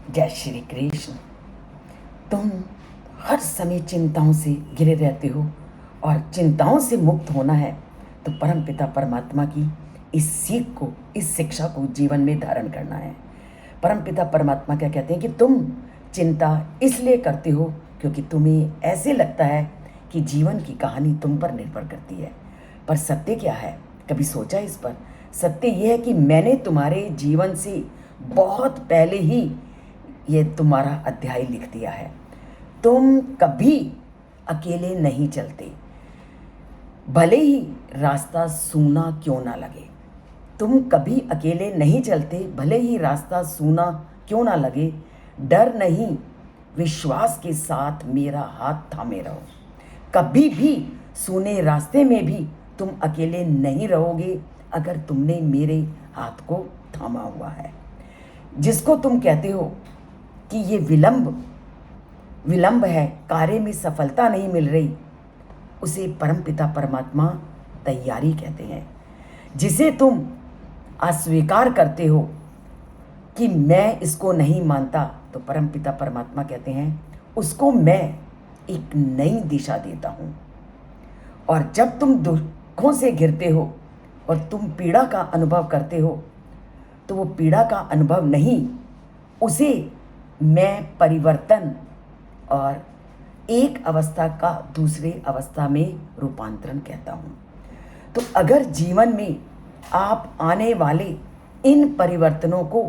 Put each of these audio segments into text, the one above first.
जय श्री कृष्ण। तुम हर समय चिंताओं से घिरे रहते हो और चिंताओं से मुक्त होना है तो परमपिता परमात्मा की इस सीख को, इस शिक्षा को जीवन में धारण करना है। परमपिता परमात्मा क्या कहते हैं कि तुम चिंता इसलिए करते हो क्योंकि तुम्हें ऐसे लगता है कि जीवन की कहानी तुम पर निर्भर करती है। पर सत्य क्या है? कभी सोचा इस पर? सत्य यह है कि मैंने तुम्हारे जीवन से बहुत पहले ही ये तुम्हारा अध्याय लिख दिया है। तुम कभी अकेले नहीं चलते, भले ही रास्ता सूना क्यों ना लगे। तुम कभी अकेले नहीं चलते, भले ही रास्ता सूना क्यों ना लगे। डर नहीं, विश्वास के साथ मेरा हाथ थामे रहो। कभी भी सूने रास्ते में भी तुम अकेले नहीं रहोगे अगर तुमने मेरे हाथ को थामा हुआ है। जिसको तुम कहते हो कि ये विलंब है, कार्य में सफलता नहीं मिल रही, उसे परमपिता परमात्मा तैयारी कहते हैं। जिसे तुम अस्वीकार करते हो कि मैं इसको नहीं मानता, तो परमपिता परमात्मा कहते हैं उसको मैं एक नई दिशा देता हूँ। और जब तुम दुखों से घिरते हो और तुम पीड़ा का अनुभव करते हो, तो वो पीड़ा का अनुभव नहीं, उसे मैं परिवर्तन और एक अवस्था का दूसरे अवस्था में रूपांतरण कहता हूँ। तो अगर जीवन में आप आने वाले इन परिवर्तनों को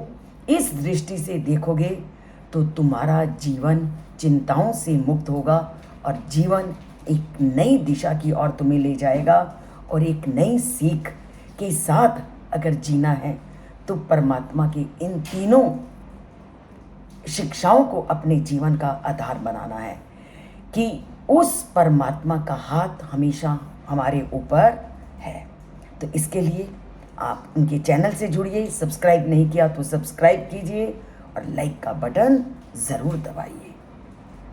इस दृष्टि से देखोगे तो तुम्हारा जीवन चिंताओं से मुक्त होगा और जीवन एक नई दिशा की ओर तुम्हें ले जाएगा। और एक नई सीख के साथ अगर जीना है तो परमात्मा के इन तीनों शिक्षाओं को अपने जीवन का आधार बनाना है कि उस परमात्मा का हाथ हमेशा हमारे ऊपर है। तो इसके लिए आप उनके चैनल से जुड़िए। सब्सक्राइब नहीं किया तो सब्सक्राइब कीजिए और लाइक का बटन ज़रूर दबाइए।